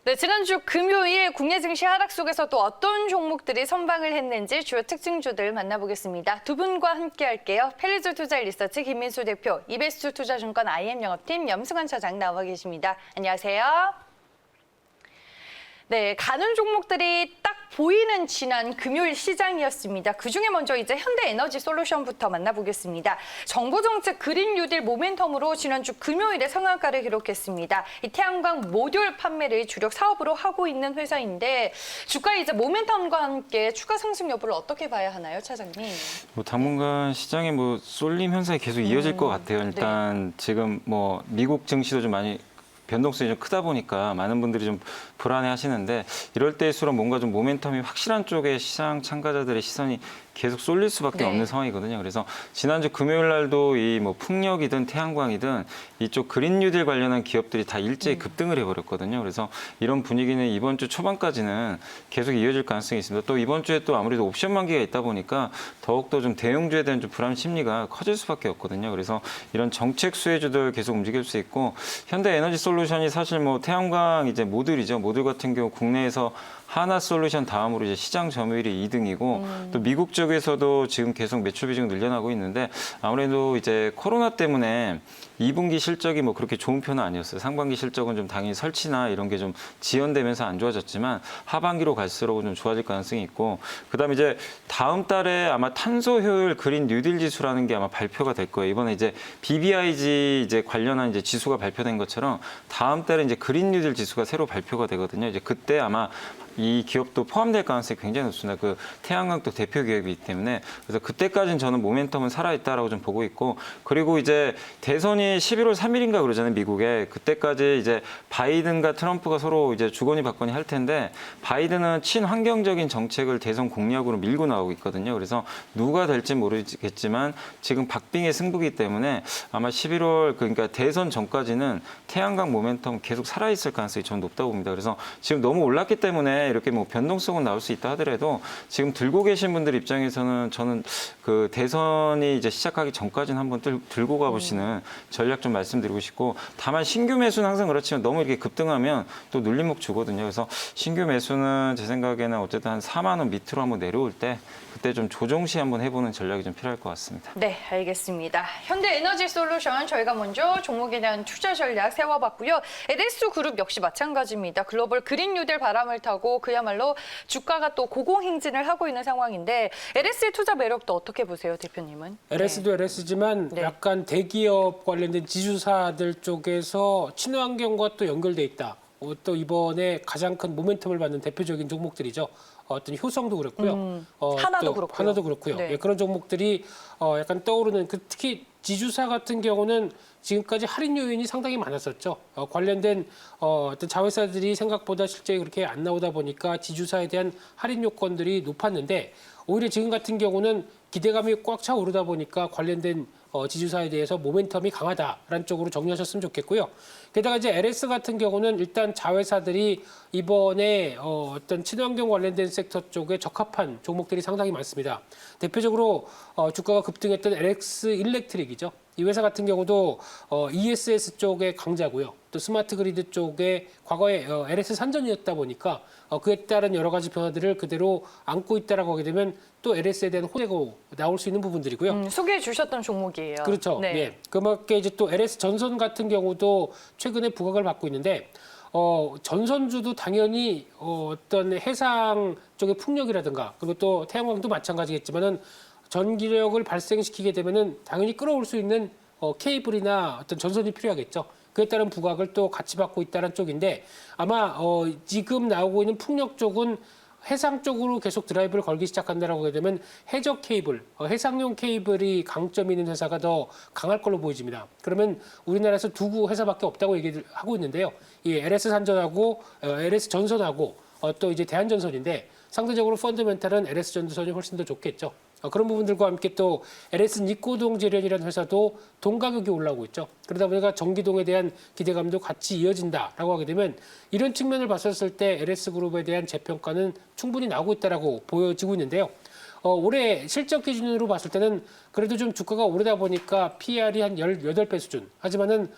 네, 지난주 금요일 국내 증시 하락 속에서 또 어떤 종목들이 선방을 했는지 주요 특징주들 만나보겠습니다. 두 분과 함께 할게요. 펠리즈 투자 리서치 김민수 대표, 이베스트 투자증권 IM 영업팀 염승환 차장 나와 계십니다. 안녕하세요. 네, 가는 종목들이 딱 보이는 지난 금요일 시장이었습니다. 그중에 먼저 이제 현대에너지솔루션부터 만나보겠습니다. 정부 정책 그린 뉴딜 모멘텀으로 지난주 금요일에 상한가를 기록했습니다. 이 태양광 모듈 판매를 주력 사업으로 하고 있는 회사인데 주가의 이제 모멘텀과 함께 추가 상승 여부를 어떻게 봐야 하나요, 차장님? 당분간 시장에 쏠림 현상이 계속 이어질 것 같아요. 일단 지금 미국 증시도 좀 많이 변동성이 좀 크다 보니까 많은 분들이 좀 불안해 하시는데 이럴 때일수록 뭔가 좀 모멘텀이 확실한 쪽에 시장 참가자들의 시선이 계속 쏠릴 수밖에 없는 상황이거든요. 그래서 지난주 금요일 날도 이 풍력이든 태양광이든 이쪽 그린 뉴딜 관련한 기업들이 다 일제히 급등을 해버렸거든요. 그래서 이런 분위기는 이번 주 초반까지는 계속 이어질 가능성이 있습니다. 또 이번 주에 또 아무래도 옵션 만기가 있다 보니까 더욱더 좀 대형주에 대한 좀 불안 심리가 커질 수밖에 없거든요. 그래서 이런 정책 수혜주들 계속 움직일 수 있고 현대에너지솔루션이 사실 태양광 이제 모듈이죠. 모듈 같은 경우 국내에서 하나솔루션 다음으로 이제 시장 점유율이 2등이고 또 미국 쪽에서도 지금 계속 매출 비중이 늘려나고 있는데 아무래도 이제 코로나 때문에 2분기 실적이 그렇게 좋은 편은 아니었어요. 상반기 실적은 좀 당연히 설치나 이런 게 좀 지연되면서 안 좋아졌지만 하반기로 갈수록 좀 좋아질 가능성이 있고 그다음에 이제 다음 달에 아마 탄소 효율 그린 뉴딜 지수라는 게 아마 발표가 될 거예요. 이번에 이제 BBIG 이제 관련한 이제 지수가 발표된 것처럼 다음 달에 이제 그린 뉴딜 지수가 새로 발표가 되거든요. 이제 그때 아마 이 기업도 포함될 가능성이 굉장히 높습니다. 그 태양광 또 대표 기업이기 때문에 그래서 그때까지는 저는 모멘텀은 살아있다라고 좀 보고 있고 그리고 이제 대선이 11월 3일인가 그러잖아요, 미국에. 그때까지 이제 바이든과 트럼프가 서로 이제 주거니 받거니 할 텐데 바이든은 친환경적인 정책을 대선 공약으로 밀고 나오고 있거든요. 그래서 누가 될지 모르겠지만 지금 박빙의 승부기 때문에 아마 11월 그러니까 대선 전까지는 태양광 모멘텀 계속 살아있을 가능성이 저는 높다고 봅니다. 그래서 지금 너무 올랐기 때문에 이렇게 변동성은 나올 수 있다 하더라도 지금 들고 계신 분들 입장에서는 저는 그 대선이 이제 시작하기 전까지는 한번 들고 가보시는 전략 좀 말씀드리고 싶고 다만 신규 매수는 항상 그렇지만 너무 이렇게 급등하면 또 눌림목 주거든요. 그래서 신규 매수는 제 생각에는 어쨌든 한 4만 원 밑으로 한번 내려올 때 그때 좀 조정 시 한번 해보는 전략이 좀 필요할 것 같습니다. 네, 알겠습니다. 현대에너지솔루션 저희가 먼저 종목에 대한 투자 전략 세워봤고요. LS그룹 역시 마찬가지입니다. 글로벌 그린 뉴딜 바람을 타고 그야말로 주가가 또 고공행진을 하고 있는 상황인데 LS의 투자 매력도 어떻게 보세요, 대표님은? LS도 LS지만 약간 대기업 관련된 지주사들 쪽에서 친환경과 또 연결돼 있다. 또 이번에 가장 큰 모멘텀을 받는 대표적인 종목들이죠. 어떤 효성도 그렇고요. 하나도 그렇고요. 네. 예, 그런 종목들이 약간 떠오르는 특히 지주사 같은 경우는 지금까지 할인 요인이 상당히 많았었죠. 관련된 어떤 자회사들이 생각보다 실제 그렇게 안 나오다 보니까 지주사에 대한 할인 요건들이 높았는데 오히려 지금 같은 경우는 기대감이 꽉 차 오르다 보니까 관련된 지주사에 대해서 모멘텀이 강하다라는 쪽으로 정리하셨으면 좋겠고요. 게다가 이제 LS 같은 경우는 일단 자회사들이 이번에 어떤 친환경 관련된 섹터 쪽에 적합한 종목들이 상당히 많습니다. 대표적으로 주가가 급등했던 LX 일렉트릭이죠. 이 회사 같은 경우도 ESS 쪽의 강자고요. 또 스마트 그리드 쪽에 과거에 LS 산전이었다 보니까 그에 따른 여러 가지 변화들을 그대로 안고 있다라고 하게 되면 또 LS에 대한 호재고 나올 수 있는 부분들이고요. 소개해 주셨던 종목이에요. 그렇죠. 네. 예. 그밖에 이제 또 LS 전선 같은 경우도 최근에 부각을 받고 있는데 전선주도 당연히 어떤 해상 쪽의 풍력이라든가 그리고 또 태양광도 마찬가지겠지만은 전기력을 발생시키게 되면은 당연히 끌어올 수 있는 케이블이나 어떤 전선이 필요하겠죠. 그에 따른 부각을 또 같이 받고 있다는 쪽인데 아마 지금 나오고 있는 풍력 쪽은 해상 쪽으로 계속 드라이브를 걸기 시작한다라고 하게 되면 해적 케이블, 해상용 케이블이 강점이 있는 회사가 더 강할 걸로 보여집니다. 그러면 우리나라에서 두 회사밖에 없다고 얘기를 하고 있는데요. 이 LS 산전하고 LS 전선하고 또 이제 대한전선인데 상대적으로 펀더멘탈은 LS 전선이 훨씬 더 좋겠죠. 그런 부분들과 함께 또 LS 니코동재련이라는 회사도 동가격이 올라오고 있죠. 그러다 보니까 전기동에 대한 기대감도 같이 이어진다라고 하게 되면 이런 측면을 봤었을 때 LS그룹에 대한 재평가는 충분히 나오고 있다라고 보여지고 있는데요. 올해 실적 기준으로 봤을 때는 그래도 좀 주가가 오르다 보니까 PR이 한 18배 수준. 하지만은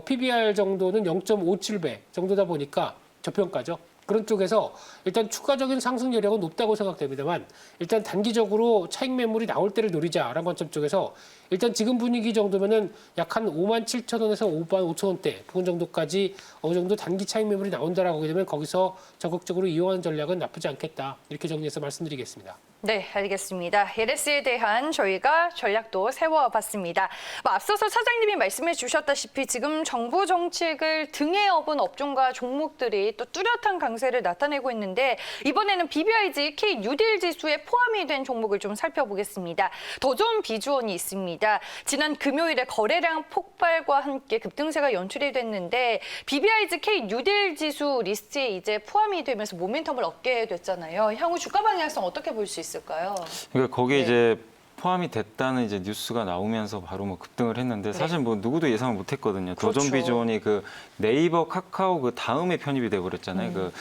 PBR 정도는 0.57배 정도다 보니까 저평가죠. 그런 쪽에서 일단 추가적인 상승 여력은 높다고 생각됩니다만 일단 단기적으로 차익 매물이 나올 때를 노리자라는 관점 쪽에서 일단 지금 분위기 정도면은 약 한 57,000원에서 55,000원대 부분 정도까지 어느 정도 단기 차익 매물이 나온다라고 하게 되면 거기서 적극적으로 이용하는 전략은 나쁘지 않겠다. 이렇게 정리해서 말씀드리겠습니다. 네, 알겠습니다. LS에 대한 저희가 전략도 세워봤습니다. 앞서서 사장님이 말씀해 주셨다시피 지금 정부 정책을 등에 업은 업종과 종목들이 또 뚜렷한 강세를 나타내고 있는데 이번에는 BBIG K 뉴딜 지수에 포함이 된 종목을 좀 살펴보겠습니다. 더 좋은 비주얼이 있습니다. 지난 금요일에 거래량 폭발과 함께 급등세가 연출이 됐는데 BBIG K 뉴딜 지수 리스트에 이제 포함이 되면서 모멘텀을 얻게 됐잖아요. 향후 주가 방향성 어떻게 볼 수 있을까요? 그러니까 거기에 네. 이제 포함이 됐다는 이제 뉴스가 나오면서 바로 뭐 급등을 했는데 사실 뭐 누구도 예상을 못했거든요. 그렇죠. 도전비전이 그 네이버, 카카오 그 다음에 편입이 돼 버렸잖아요. 그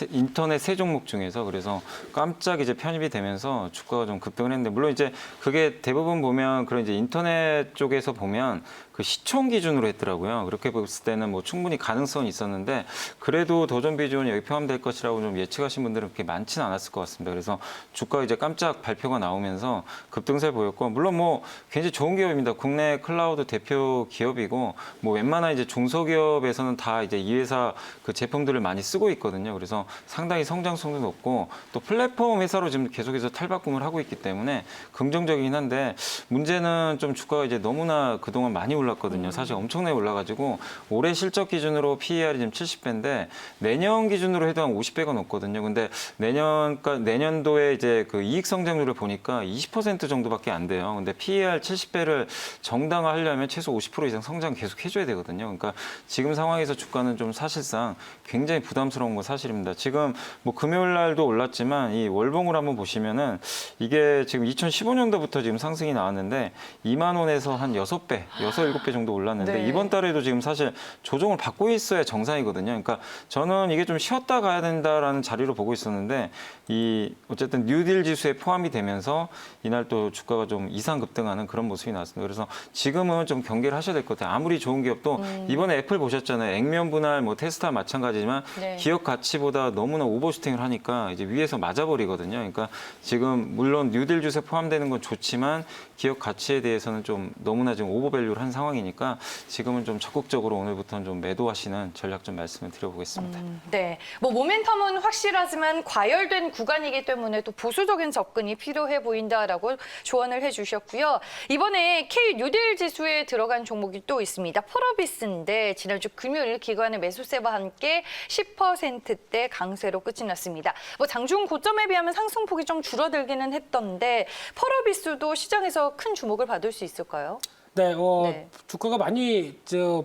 인터넷 세 종목 중에서 그래서 깜짝 이제 편입이 되면서 주가가 좀 급등을 했는데 물론 이제 그게 대부분 보면 그런 이제 인터넷 쪽에서 보면 그 시총 기준으로 했더라고요. 그렇게 봤을 때는 뭐 충분히 가능성이 있었는데 그래도 도전비전이 여기 포함될 것이라고 좀 예측하신 분들은 그렇게 많지는 않았을 것 같습니다. 그래서 주가 이제 깜짝 발표가 나오면서 급등세를 보였고 물론 뭐 굉장히 좋은 기업입니다. 국내 클라우드 대표 기업이고 뭐 웬만한 이제 중소기업에서는 다 이제 이 회사 그 제품들을 많이 쓰고 있거든요. 그래서 상당히 성장성도 높고 또 플랫폼 회사로 지금 계속해서 탈바꿈을 하고 있기 때문에 긍정적이긴 한데 문제는 좀 주가가 이제 너무나 그동안 많이 올랐거든요. 사실 엄청나게 올라가지고 올해 실적 기준으로 PER이 지금 70배인데 내년 기준으로 해도 한 50배가 넘거든요. 근데 내년도에 이제 그 이익 성장률을 보니까 20% 정도밖에 안 돼요. 근데 PER 70배를 정당화하려면 최소 50% 이상 성장 계속 해줘야 되거든요. 그러니까 지금 상황에서 주가는 좀 사실상 굉장히 부담스러운 건 사실입니다. 지금 뭐 금요일 날도 올랐지만 이 월봉을 한번 보시면은 이게 지금 2015년도부터 지금 상승이 나왔는데 2만 원에서 한 6배, 7배 정도 올랐는데 네. 이번 달에도 지금 사실 조정을 받고 있어야 정상이거든요. 그러니까 저는 이게 좀 쉬었다 가야 된다라는 자리로 보고 있었는데 이 어쨌든 뉴딜 지수에 포함이 되면서 이날 또 주가가 좀 이상 급등하는 그런 모습이 나왔습니다. 그래서 지금은 좀 경계를 하셔야 될 것 같아요. 아무리 좋은 기업도 이번에 애플 보셨잖아요. 액면 분할 뭐 테스타 마찬가지지만 네. 기업 가치보다 너무나 오버슈팅을 하니까 이제 위에서 맞아버리거든요. 그러니까 지금 물론 뉴딜 지수에 포함되는 건 좋지만 기업 가치에 대해서는 좀 너무나 지금 오버밸류를 한 상황이니까 지금은 좀 적극적으로 오늘부터는 좀 매도하시는 전략 좀 말씀을 드려보겠습니다. 네, 뭐 모멘텀은 확실하지만 과열된 구간이기 때문에 또 보수적인 접근이 필요해 보인다라고 조언을 해주셨고요. 이번에 K 뉴딜 지수에 들어간 종목이 또 있습니다. 펄어비스인데 지난주 금요일 기관의 매수세와 함께 10%대 강세로 끝이 났습니다. 뭐 장중 고점에 비하면 상승폭이 좀 줄어들기는 했던데 펄어비스도 시장에서 큰 주목을 받을 수 있을까요? 네, 네. 주가가 많이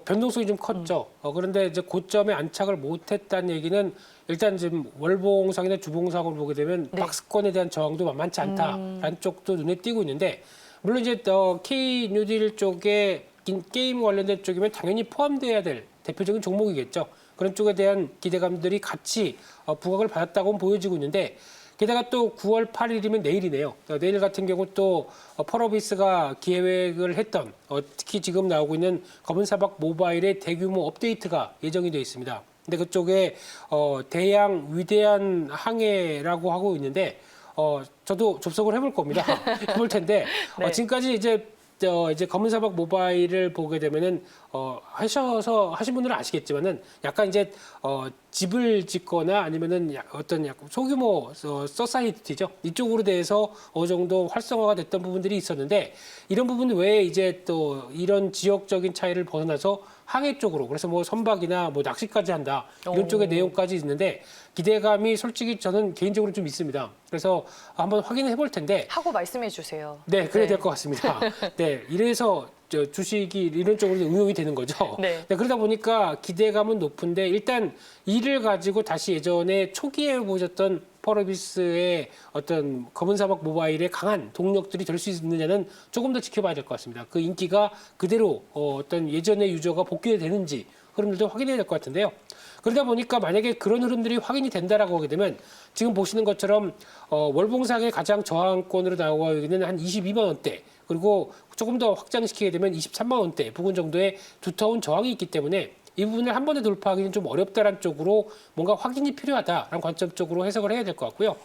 변동성이 좀 컸죠. 그런데 이제 고점에 안착을 못했다는 얘기는 일단 지금 월봉상이나 주봉상을 보게 되면 네. 박스권에 대한 저항도 만만치 않다라는 쪽도 눈에 띄고 있는데 물론 이제 K 뉴딜 쪽에 게임 관련된 쪽이면 당연히 포함돼야 될 대표적인 종목이겠죠. 그런 쪽에 대한 기대감들이 같이 부각을 받았다고 보여지고 있는데 게다가 또 9월 8일이면 내일이네요. 내일 같은 경우 또 펄어비스가 기획을 했던 특히 지금 나오고 있는 검은사막 모바일의 대규모 업데이트가 예정이 되어 있습니다. 근데 그쪽에 대양 위대한 항해라고 하고 있는데 저도 접속을 해볼 겁니다. 해볼 텐데 네. 지금까지 이제 검은사막 모바일을 보게 되면은 하신 분들은 아시겠지만은 약간 이제 집을 짓거나 아니면은 어떤 약간 소규모 서사이티죠. 이쪽으로 대해서 어느 정도 활성화가 됐던 부분들이 있었는데 이런 부분 외에 이제 또 이런 지역적인 차이를 벗어나서 항해 쪽으로 그래서 뭐 선박이나 뭐 낚시까지 한다 이런 쪽의 내용까지 있는데 기대감이 솔직히 저는 개인적으로 좀 있습니다. 그래서 한번 확인해 볼 텐데 하고 말씀해 주세요. 네, 그래야 될 것 같습니다. 네, 이래서 주식이 이런 쪽으로 응용이 되는 거죠. 네. 네, 그러다 보니까 기대감은 높은데 일단 이를 가지고 다시 예전에 초기에 보셨던 펄어비스의 어떤 검은사막 모바일의 강한 동력들이 될 수 있느냐는 조금 더 지켜봐야 될 것 같습니다. 그 인기가 그대로 어떤 예전의 유저가 복귀되는지 흐름들도 확인해야 될 것 같은데요. 그러다 보니까 만약에 그런 흐름들이 확인이 된다라고 하게 되면 지금 보시는 것처럼 월봉상의 가장 저항권으로 나오고 있는 한 22만 원대 그리고 조금 더 확장시키게 되면 23만 원대 부근 정도의 두터운 저항이 있기 때문에 이 부분을 한 번에 돌파하기는 좀 어렵다는 쪽으로 뭔가 확인이 필요하다라는 관점 쪽으로 해석을 해야 될 것 같고요.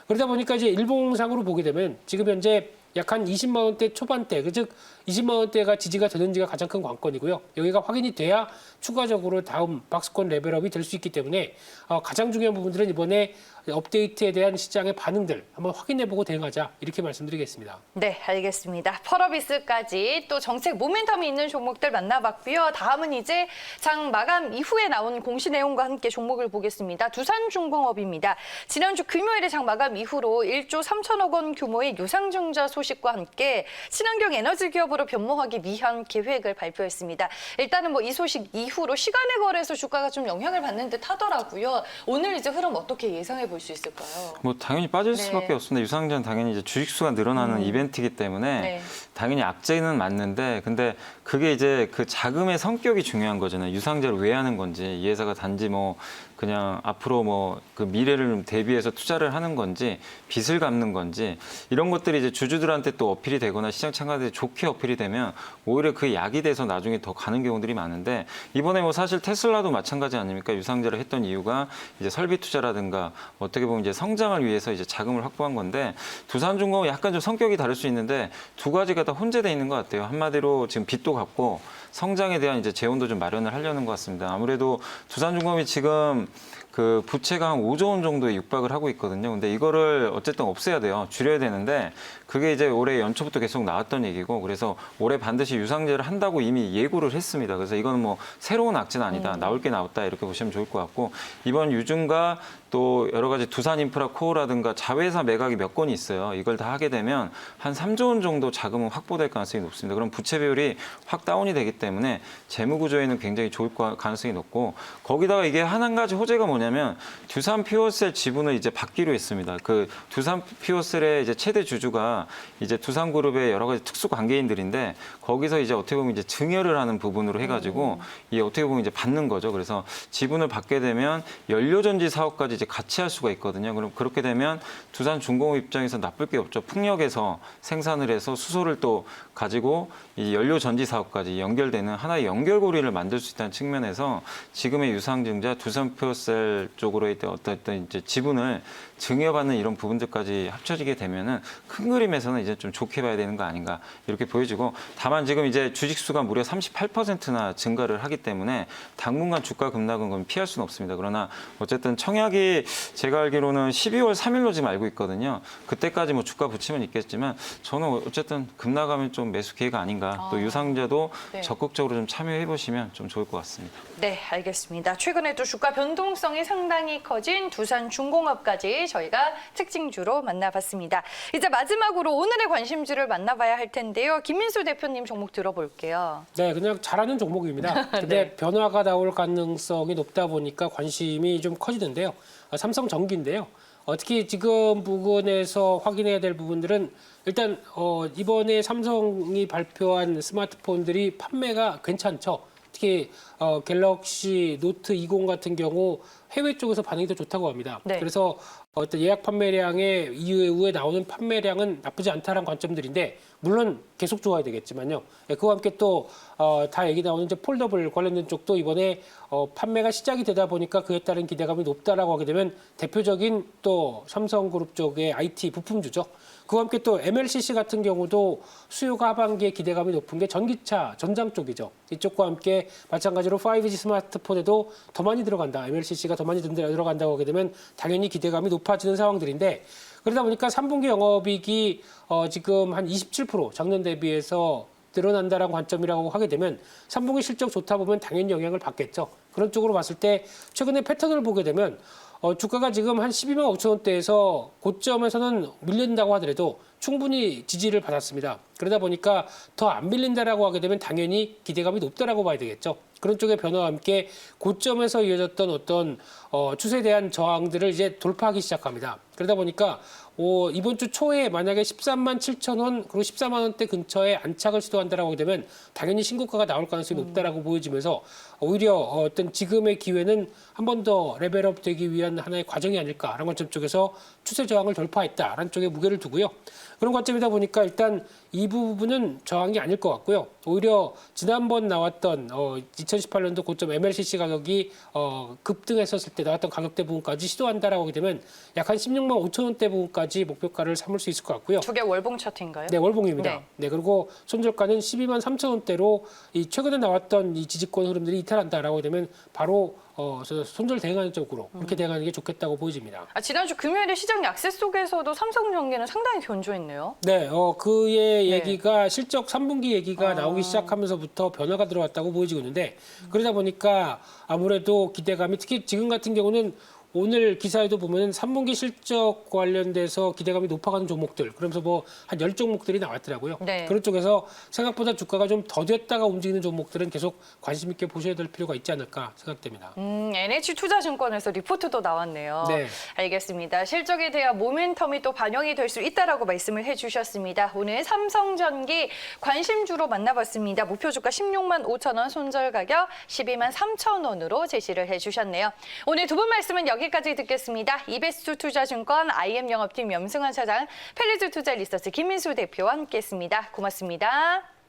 그러다 보니까 이제 일봉상으로 보게 되면 지금 현재 약 한 20만 원대 초반대, 즉 20만 원대가 지지가 되는지가 가장 큰 관건이고요. 여기가 확인이 돼야 추가적으로 다음 박스권 레벨업이 될 수 있기 때문에 가장 중요한 부분들은 이번에 업데이트에 대한 시장의 반응들 한번 확인해보고 대응하자 이렇게 말씀드리겠습니다. 네, 알겠습니다. 펄어비스까지 또 정책 모멘텀이 있는 종목들 만나봤고요. 다음은 이제 장 마감 이후에 나온 공시 내용과 함께 종목을 보겠습니다. 두산중공업입니다. 지난주 금요일에 장 마감 이후로 1조 3천억 원 규모의 유상증자 소식과 함께 친환경 에너지 기업으로 변모하기 위한 계획을 발표했습니다. 일단은 뭐 이 소식 이후로 시간의 거래에서 주가가 좀 영향을 받는 듯 하더라고요. 오늘 이제 흐름 어떻게 예상해 볼 수 있을까요? 뭐 당연히 빠질 네. 수밖에 없습니다. 유상증자는 당연히 이제 주식수가 늘어나는 이벤트이기 때문에 네. 당연히 악재는 맞는데 근데 그게 이제 그 자금의 성격이 중요한 거잖아요. 유상증자를 왜 하는 건지 이 회사가 단지 뭐 그냥 앞으로 뭐 그 미래를 대비해서 투자를 하는 건지 빚을 갚는 건지 이런 것들이 이제 주주들한테 또 어필이 되거나 시장 참가자들이 좋게 어필이 되면 오히려 그 약이 돼서 나중에 더 가는 경우들이 많은데 이번에 뭐 사실 테슬라도 마찬가지 아닙니까? 유상증자를 했던 이유가 이제 설비 투자라든가 어떻게 보면 이제 성장을 위해서 이제 자금을 확보한 건데 두산중공업은 약간 좀 성격이 다를 수 있는데 두 가지가 다 혼재돼 있는 것 같아요. 한마디로 지금 빚도 갚고 성장에 대한 이제 재원도 좀 마련을 하려는 것 같습니다. 아무래도 두산중공업이 지금 그 부채가 한 5조 원 정도에 육박을 하고 있거든요. 근데 이거를 어쨌든 없애야 돼요. 줄여야 되는데 그게 이제 올해 연초부터 계속 나왔던 얘기고 그래서 올해 반드시 유상증자를 한다고 이미 예고를 했습니다. 그래서 이거는 뭐 새로운 악재는 아니다. 나올 게 나왔다 이렇게 보시면 좋을 것 같고 이번 유증과 또 여러 가지 두산인프라코어라든가 자회사 매각이 몇 건이 있어요. 이걸 다 하게 되면 한 3조 원 정도 자금은 확보될 가능성이 높습니다. 그럼 부채 비율이 확 다운이 되기 때문에 재무 구조에는 굉장히 좋을 가능성이 높고 거기다가 이게 한 가지 호재가 뭐냐면 두산 퓨어셀 지분을 이제 받기로 했습니다. 그 두산 퓨어셀의 이제 최대 주주가 이제 두산그룹의 여러 가지 특수 관계인들인데 거기서 이제 어떻게 보면 이제 증여를 하는 부분으로 해가지고 이 어떻게 보면 이제 받는 거죠. 그래서 지분을 받게 되면 연료전지 사업까지 이제 같이 할 수가 있거든요. 그럼 그렇게 되면 두산중공업 입장에서 나쁠 게 없죠. 풍력에서 생산을 해서 수소를 또 가지고 이 연료전지 사업까지 연결되는 하나의 연결고리를 만들 수 있다는 측면에서 지금의 유상증자 두산퓨어셀 쪽으로의 어떤 이제 지분을 증여받는 이런 부분들까지 합쳐지게 되면은 큰 그림에서는 이제 좀 좋게 봐야 되는 거 아닌가 이렇게 보여지고 다만 지금 이제 주식수가 무려 38%나 증가를 하기 때문에 당분간 주가 급락은 건 피할 수는 없습니다. 그러나 어쨌든 청약이 제가 알기로는 12월 3일로 지금 알고 있거든요. 그때까지 뭐 주가 붙이면 있겠지만 저는 어쨌든 급락하면 좀 매수 기회가 아닌가. 또 유상자도 네. 적극적으로 좀 참여해 보시면 좀 좋을 것 같습니다. 네, 알겠습니다. 최근에 또 주가 변동성이 상당히 커진 두산중공업까지 저희가 특징주로 만나봤습니다. 이제 마지막으로 오늘의 관심주를 만나봐야 할 텐데요. 김민수 대표님 종목 들어볼게요. 네, 그냥 잘하는 종목입니다. 근데 네. 변화가 나올 가능성이 높다 보니까 관심이 좀 커지는데요. 삼성전기인데요. 특히 지금 부분에서 확인해야 될 부분들은 일단 이번에 삼성이 발표한 스마트폰들이 판매가 괜찮죠. 특히 갤럭시 노트 20 같은 경우 해외 쪽에서 반응이 더 좋다고 합니다. 네. 그래서 어떤 예약 판매량의 이후에 나오는 판매량은 나쁘지 않다는 관점들인데 물론 계속 좋아야 되겠지만요. 그와 함께 또 다 얘기 나오는 이제 폴더블 관련된 쪽도 이번에 판매가 시작이 되다 보니까 그에 따른 기대감이 높다라고 하게 되면 대표적인 또 삼성그룹 쪽의 IT 부품주죠. 그와 함께 또 MLCC 같은 경우도 수요가 하반기에 기대감이 높은 게 전기차, 전장 쪽이죠. 이쪽과 함께 마찬가지로 5G 스마트폰에도 더 많이 들어간다. MLCC가 더 많이 들어간다고 하게 되면 당연히 기대감이 높아지는 상황들인데 그러다 보니까 3분기 영업이익이 지금 한 27% 작년 대비해서 늘어난다라는 관점이라고 하게 되면 3분기 실적 좋다 보면 당연히 영향을 받겠죠. 그런 쪽으로 봤을 때 최근에 패턴을 보게 되면 주가가 지금 한 12만 5천 원대에서 고점에서는 밀린다고 하더라도 충분히 지지를 받았습니다. 그러다 보니까 더 안 밀린다라고 하게 되면 당연히 기대감이 높다라고 봐야 되겠죠. 그런 쪽의 변화와 함께 고점에서 이어졌던 어떤 추세에 대한 저항들을 이제 돌파하기 시작합니다. 그러다 보니까 이번 주 초에 만약에 13만 7천 원 그리고 14만 원대 근처에 안착을 시도한다라고 하게 되면 당연히 신고가가 나올 가능성이 높다라고 보여지면서 오히려 어떤 지금의 기회는 한 번 더 레벨업 되기 위한 하나의 과정이 아닐까라는 관점 쪽에서 추세 저항을 돌파했다라는 쪽에 무게를 두고요. 그런 관점이다 보니까 일단 이 부분은 저항이 아닐 것 같고요. 오히려 지난번 나왔던 2018년도 고점 MLCC 가격이 급등했었을 때 나왔던 가격대 부분까지 시도한다라고 하게 되면 약 한 16만 5천 원대 부분까지 목표가를 삼을 수 있을 것 같고요. 저게 월봉 차트인가요? 네, 월봉입니다. 네. 네, 그리고 손절가는 12만 3천 원대로 이 최근에 나왔던 이 지지권 흐름들이 이탈한다라고 되면 바로 손절 대응하는 쪽으로 그렇게 대응하는 게 좋겠다고 보여집니다. 지난주 금요일에 시장 약세 속에서도 삼성전기는 상당히 견조했네요. 네, 그의 네. 얘기가 실적 3분기 얘기가 나오기 시작하면서부터 변화가 들어왔다고 보여지고 있는데 그러다 보니까 아무래도 기대감이 특히 지금 같은 경우는 오늘 기사에도 보면 3분기 실적 관련돼서 기대감이 높아가는 종목들 그러면서 뭐 한 10종목들이 나왔더라고요. 네. 그런 쪽에서 생각보다 주가가 좀 더뎠다가 움직이는 종목들은 계속 관심 있게 보셔야 될 필요가 있지 않을까 생각됩니다. NH투자증권에서 리포트도 나왔네요. 네. 알겠습니다. 실적에 대한 모멘텀이 또 반영이 될 수 있다라고 말씀을 해주셨습니다. 오늘 삼성전기 관심주로 만나봤습니다. 목표 주가 16만 5천 원, 손절 가격 12만 3천 원으로 제시를 해주셨네요. 오늘 두 분 말씀은 여기까지 듣겠습니다. 이베스트 투자증권 IM 영업팀 염승환 차장, 펠리즈 투자 리서치 김민수 대표와 함께했습니다. 고맙습니다.